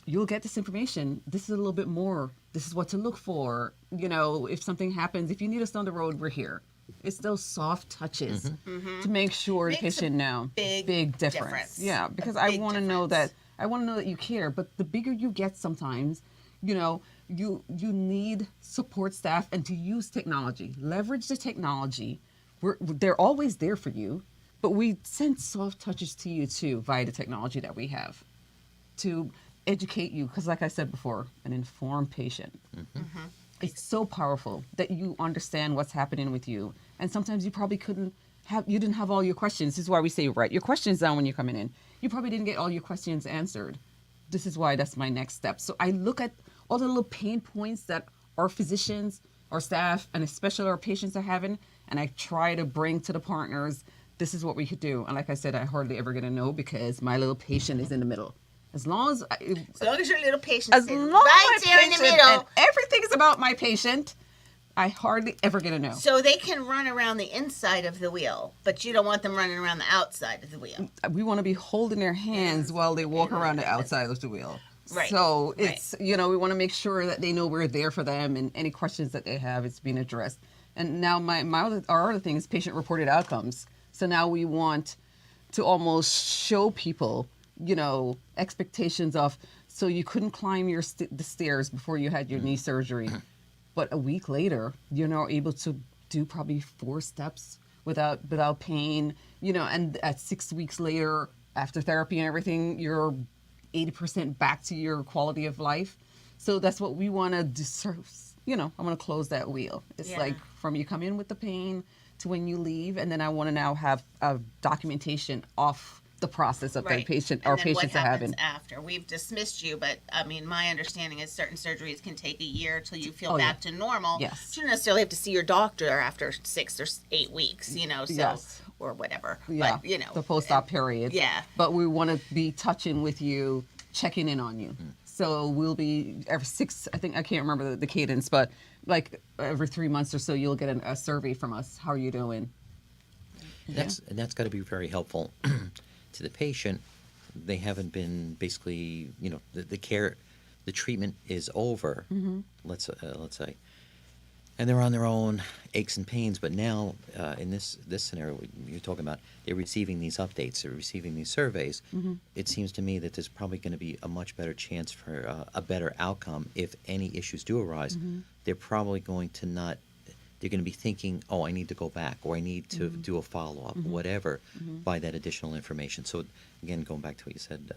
you'll get this information. This is a little bit more. This is what to look for. If something happens, if you need us down the road, we're here. It's those soft touches to make sure the Makes a patient know. big difference. difference. Yeah, A because I big want to know that. difference. I want to know that you care. But the bigger you get, sometimes, you need support staff and to use technology. Leverage the technology. They're always there for you, but we send soft touches to you too via the technology that we have to educate you. Because like I said before, an informed patient. It's so powerful that you understand what's happening with you. And sometimes you probably you didn't have all your questions. This is why we say, write your questions down when you're coming in. You probably didn't get all your questions answered. This is why that's my next step. So I look at all the little pain points that our physicians, our staff, and especially our patients are having, and I try to bring to the partners, this is what we could do. And like I said, I hardly ever get a no because my little patient is in the middle. As long as your little patient as is long right as my there in the patient middle. and everything is about my patient, I hardly ever get a no. So they can run around the inside of the wheel, but you don't want them running around the outside of the wheel. We want to be holding their hands while they walk around the outside of the wheel. Right. So it's, we want to make sure that they know we're there for them and any questions that they have is being addressed. And now our other thing is patient reported outcomes. So now we want to almost show people, expectations of, so you couldn't climb the stairs before you had your knee surgery. But a week later, you're now able to do probably 4 steps without pain, and at 6 weeks later, after therapy and everything, you're 80% back to your quality of life. So that's what we want to do. I want to close that wheel. It's like from you come in with the pain to when you leave, and then I want to now have a documentation of the process of the patient our patients are having. After we've dismissed you, but I mean, my understanding is certain surgeries can take a year till you feel back to normal. Yes. You don't necessarily have to see your doctor after 6 or 8 weeks, or whatever. Yeah, but, the post-op period. Yeah. But we want to be touching with you, checking in on you. So we'll be every 6, I can't remember the cadence, but like every 3 months or so, you'll get a survey from us. How are you doing? And that's got to be very helpful to the patient. They haven't been basically, the treatment is over, let's say, and they're on their own aches and pains. But now, in this scenario you're talking about, they're receiving these updates, they're receiving these surveys. It seems to me that there's probably going to be a much better chance for a better outcome if any issues do arise. They're probably going to not. They're going to be thinking, oh, I need to go back, or I need to do a follow-up, whatever, by that additional information. So, again, going back to what you said,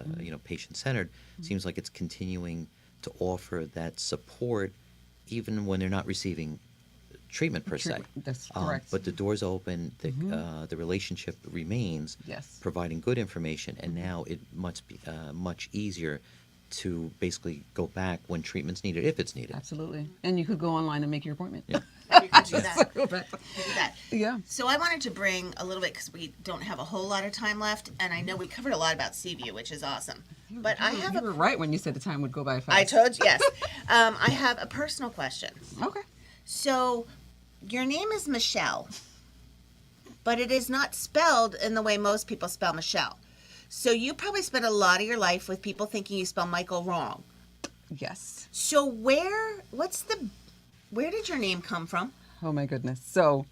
patient-centered, seems like it's continuing to offer that support even when they're not receiving treatment per se. That's correct. But the door's open, the relationship remains, providing good information, and now it must be much easier to basically go back when treatment's needed, if it's needed. Absolutely. And you could go online and make your appointment. You could do that. Go back. You could do that. Yeah. So I wanted to bring a little bit, because we don't have a whole lot of time left, and I know we covered a lot about Seaview, which is awesome. But You were right when you said the time would go by fast. I told you, yes. I have a personal question. Okay. So, your name is Michelle, but it is not spelled in the way most people spell Michelle. So you probably spent a lot of your life with people thinking you spell Michael wrong. Yes. So where did your name come from? Oh my goodness. So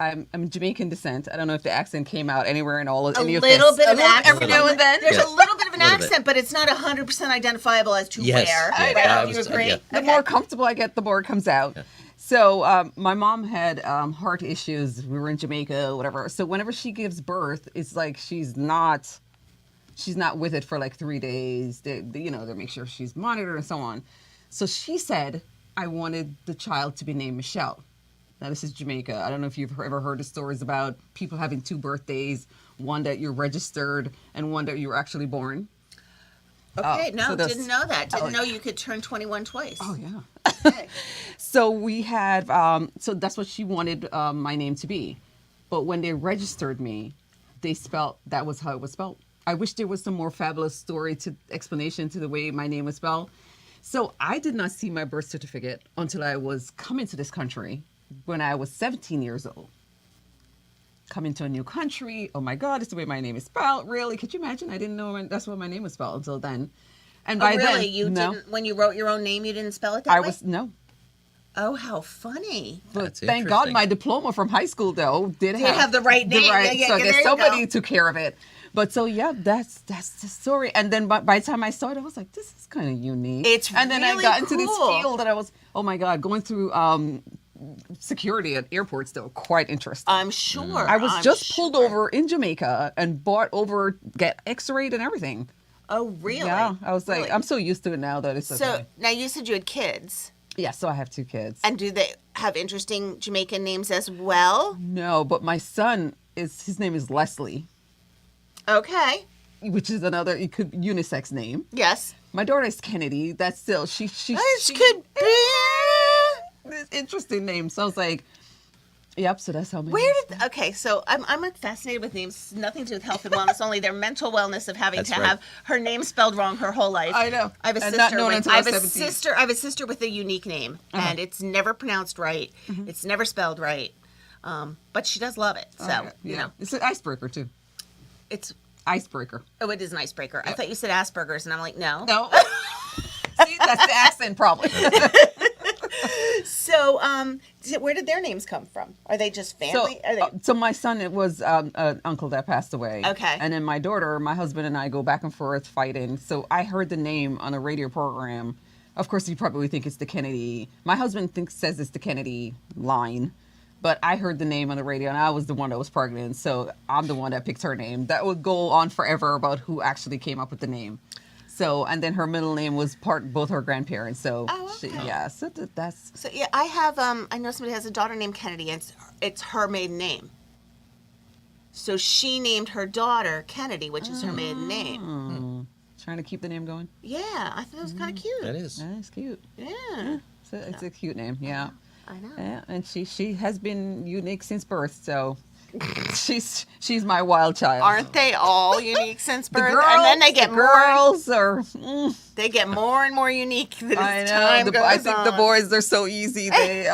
I'm Jamaican descent. I don't know if the accent came out anywhere in all of any of A this. little bit of accent. Every now and then. There's a little bit of an Little bit. accent, but it's not 100% identifiable as to where. Yeah, Do you agree? The more comfortable I get, the more it comes out. Yeah. So my mom had heart issues. We were in Jamaica, whatever. So whenever she gives birth, it's like she's not with it for like 3 days. They make sure she's monitored and so on. So she said, I wanted the child to be named Michelle. Now, this is Jamaica. I don't know if you've ever heard the stories about people having 2 birthdays, one that you're registered and one that you were actually born. Okay, didn't know that. Didn't know you could turn 21 twice. Oh, yeah. Okay. So we had, so that's what she wanted my name to be. But when they registered me, that was how it was spelled. I wish there was some more fabulous explanation to the way my name was spelled. So I did not see my birth certificate until I was coming to this country when I was 17 years old. Coming to a new country, oh my God, it's the way my name is spelled. Really? Could you imagine? I didn't know that's what my name was spelled until then. And by really? then, You didn't, when you wrote your own name, you didn't spell it that way? No. Oh, how funny. But That's thank God interesting. my diploma from high school, though, did have the right name. Yeah, so I there guess you somebody go. took care of it. But so, yeah, that's the story. And then by the time I started, I was like, this is kind of unique. And then I got into this field and I was, oh my God, going through security at airports, though, quite interesting. I'm sure. I was just pulled over in Jamaica and get x-rayed and everything. Oh, really? Yeah, I was like, Really? I'm so used to it now that it's okay. So now you said you had kids. Yeah, so I have 2 kids. And do they have interesting Jamaican names as well? No, but my son his name is Leslie, Okay. which is another unisex name. Yes. My daughter is Kennedy. That's still she Could be. this interesting name. So I was like, yep. So that's how. Okay, so I'm like fascinated with names. Nothing to do with health and wellness. Only their mental wellness of having That's to right. have her name spelled wrong her whole life. I know. I have a And sister. not known until I was 17. I have a sister with a unique name, and it's never pronounced right. It's never spelled right. But she does love it. So you know, it's an icebreaker too. it's Icebreaker. it is an icebreaker. I thought you said Asperger's, and I'm like, no. No. See, that's the accent probably. So, where did their names come from? Are they just family? Are they? So my son, it was an uncle that passed away. Okay. And then my daughter, my husband and I go back and forth fighting. So I heard the name on a radio program. Of course, you probably think it's the Kennedy. My husband says it's the Kennedy line. But I heard the name on the radio, and I was the one that was pregnant. So I'm the one that picked her name. That would go on forever about who actually came up with the name. So, and then her middle name was both her grandparents. So, okay. so that's. So yeah, I have. I know somebody has a daughter named Kennedy, and it's her maiden name. So she named her daughter Kennedy, which is her maiden name. Trying to keep the name going. Yeah, I thought it was kind of cute. That is. That's cute. Yeah, It's a cute name, yeah. I know. Yeah, and she has been unique since birth, so she's my wild child. Aren't they all unique since the birth? girls, And then they get the more. girls are. They get more and more unique as I know. time goes I think the on. boys they're so easy. They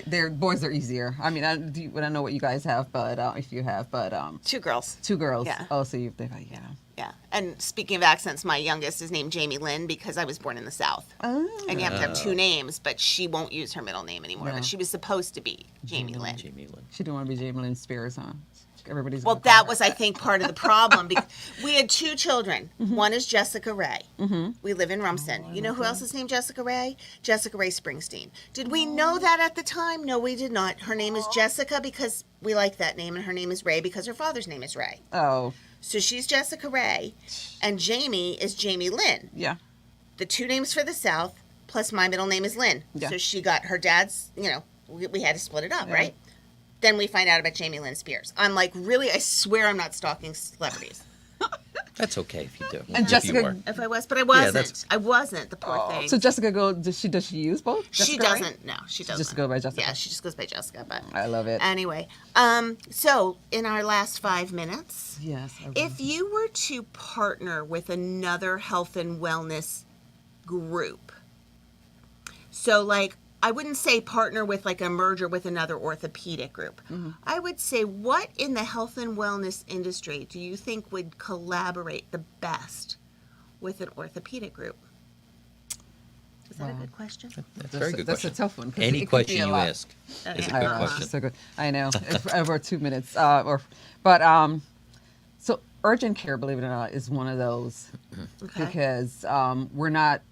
their boys are easier. I mean, I don't know what you guys have, but if you have, but 2 girls. 2 girls. Yeah. Oh, so yeah. Yeah. And speaking of accents, my youngest is named Jamie Lynn because I was born in the South. Oh. And you have to have 2 names, but she won't use her middle name anymore. Yeah. But she was supposed to be Jamie Lynn. Jamie Lynn. She didn't want to be Jamie Lynn Spears, huh? Everybody's. Well, gonna call that her. was, I think, part of the problem. Because we had 2 children. One is Jessica Ray. We live in Rumson. You know who else is named Jessica Ray? Jessica Ray Springsteen. Did we know that at the time? No, we did not. Her name is Jessica because we like that name, and her name is Ray because her father's name is Ray. Oh, So she's Jessica Ray, and Jamie is Jamie Lynn. yeah. The 2 names for the South, plus my middle name is Lynn. Yeah. So she got her dad's, we had to split it up, right? Then we find out about Jamie Lynn Spears. I'm like, really? I swear I'm not stalking celebrities. That's okay if you do. And if Jessica- you are. If I was, but I wasn't. that's- I wasn't, the poor thing. So Jessica does she use both? she Jessica Ray? doesn't. No, she doesn't. just go by Jessica. Yeah, she just goes by Jessica. But I love it. anyway, so in our last 5 minutes, Yes. if you were to partner with another health and wellness group, so like I wouldn't say partner with like a merger with another orthopedic group. I would say what in the health and wellness industry do you think would collaborate the best with an orthopedic group? Is that a good question? That's a very good That's question. a tough one. 'cause Any it could question be a you lot. ask is a yeah. good I know, question. so good. I know. It's over 2 minutes. So urgent care, believe it or not, is one of those Okay. because we're not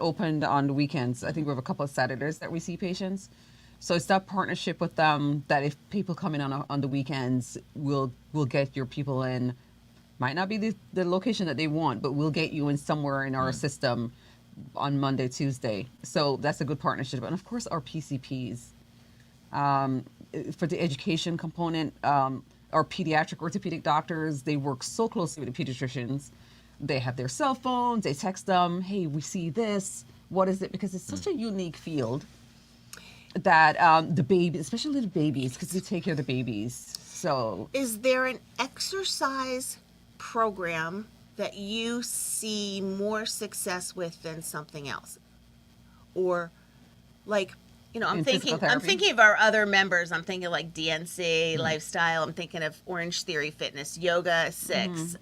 open on the weekends. I think we have a couple of Saturdays that we see patients. So it's that partnership with them that if people come in on the weekends, we'll get your people in. Might not be the location that they want, but we'll get you in somewhere in our system on Monday, Tuesday. So that's a good partnership. And of course, our PCPs. For the education component, our pediatric orthopedic doctors, they work so closely with the pediatricians. They have their cell phones, they text them, hey, we see this. What is it? Because it's such a unique field that the babies, especially the babies, because they take care of the babies. So Is there an exercise program that you see more success with than something else? Or like, I'm In physical thinking therapy? of our other members. I'm thinking like DNC, lifestyle. I'm thinking of Orange Theory Fitness, Yoga 6.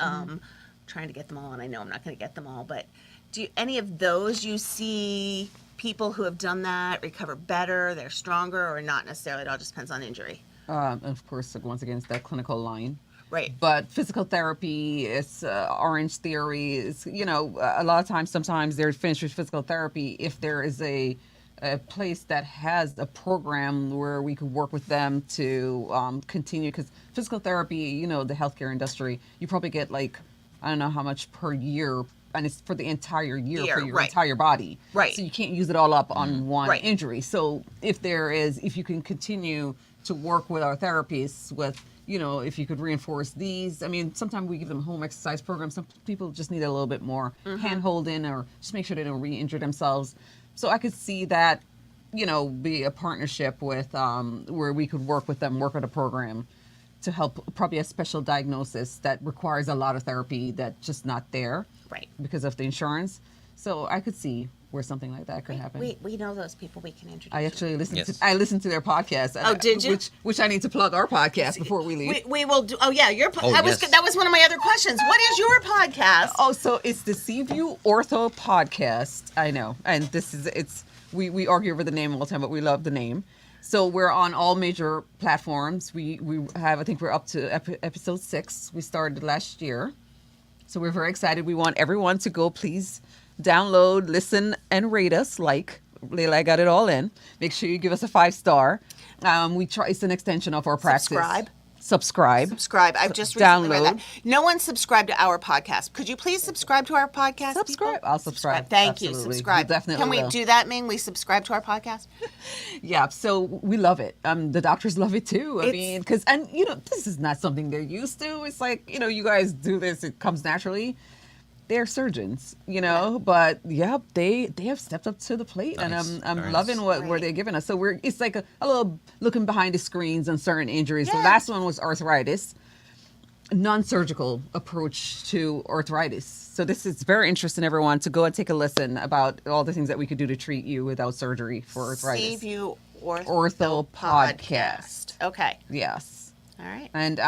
Trying to get them all, and I know I'm not going to get them all, but do any of those you see people who have done that recover better, they're stronger, or not necessarily? It all just depends on injury. of course, once again, it's that clinical line. Right. But physical therapy, it's Orange Theory. It's, a lot of times, sometimes they're finished with physical therapy. If there is a place that has a program where we could work with them to continue, because physical therapy, the healthcare industry, you probably get like, I don't know how much per year, and it's for the entire year for your right. entire body. Right. So you can't use it all up on one Right. injury. So if you can continue to work with our therapists with, if you could reinforce these. I mean, sometimes we give them home exercise programs. Some people just need a little bit more hand holding, or just make sure they don't re-injure themselves. So I could see that, be a partnership with where we could work with them, work on a program to help, probably a special diagnosis that requires a lot of therapy that's just not there, Right. because of the insurance. So I could see where something like that could happen. We know those people we can introduce. I actually listened Yes. I listened to their podcast. Oh, did you? Which I need to plug our podcast before we leave. We will do. Oh yeah, Oh, yes. that was one of my other questions. What is your podcast? Oh, so it's the Seaview Ortho Podcast. I know, and we argue over the name all the time, but we love the name. So we're on all major platforms. We have, I think we're up to episode 6. We started last year, so we're very excited. We want everyone to go, please download, listen, and rate us. Layla, I got it all in. Make sure you give us a 5-star. It's an extension of our practice. Subscribe. I've just recently read that. Download. No one subscribed to our podcast. Could you please subscribe to our podcast? Subscribe. people? I'll subscribe. Thank you. Absolutely. Subscribe. We definitely Can we will. do that, Ming? We subscribe to our podcast? Yeah, so we love it. The doctors love it too. I It's- mean, because this is not something they're used to. It's like, you guys do this, it comes naturally. They're surgeons, but yeah, they have stepped up to the plate, Nice. and I'm Very loving nice. what Right. they're giving us. So it's like a little looking behind the screens on certain injuries. The Yeah. last one was arthritis, non-surgical approach to arthritis. So this is very interesting, everyone, to go and take a listen about all the things that we could do to treat you without surgery for arthritis. Seaview Ortho Podcast. Okay. Yes. All right. And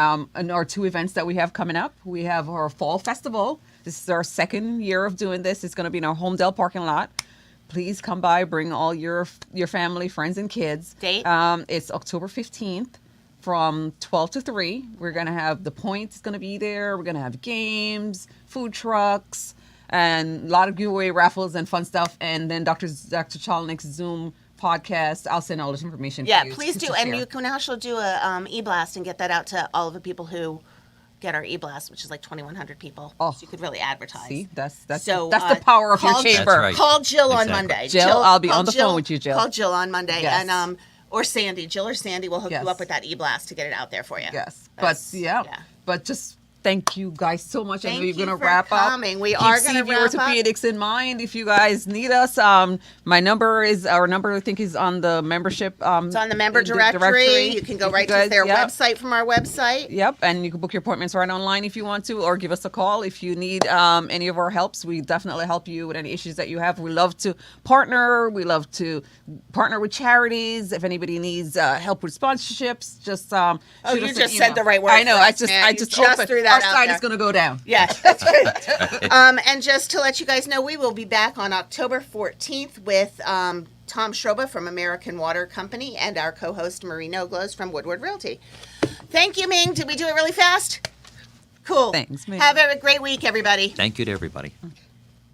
our 2 events that we have coming up, we have our fall festival. This is our 2nd year of doing this. It's going to be in our Homedale parking lot. Please come by, bring all your family, friends, and kids. Date? It's October 15th from 12 to 3. We're going to have the Point is going to be there. We're going to have games, food trucks, and a lot of giveaway raffles and fun stuff. And then Dr. Chalnick's Zoom podcast. I'll send all this information Yeah, to you. please to do. And share. you can also do a e-blast and get that out to all of the people who get our e-blast, which is like 2,100 people. Oh. So you could really advertise. See, that's So, the power of your call- chamber. That's right. Call Jill on Exactly. Monday. Jill, I'll be call on the phone with you, Jill. Call Jill on Monday, Yes. and or Sandy. Jill or Sandy will hook Yes. you up with that e-blast to get it out there for you. Yes, That's- but just thank you guys so much. Thank and we're you gonna for wrap coming. up. We Keep are gonna Seaview wrap up. Orthopedics in mind. If you guys need us, our number I think is on the membership. It's on the member directory. You can go right to their website from our website. Yep, and you can book your appointments right online if you want to, or give us a call if you need any of our helps. We definitely help you with any issues that you have. We love to partner. We love to partner with charities. If anybody needs help with sponsorships, just shoot us you an just email. said the right word I know. first, man. I You just just opened. threw that Our out site there. is going to go down. Yes, that's good. And just to let you guys know, we will be back on October 14th with Tom Schroba from American Water Company and our co-host Marie Noglos from Woodward Realty. Thank you, Ming. Did we do it really fast? Cool. Thanks, Ming. Have a great week, everybody. Thank you to everybody.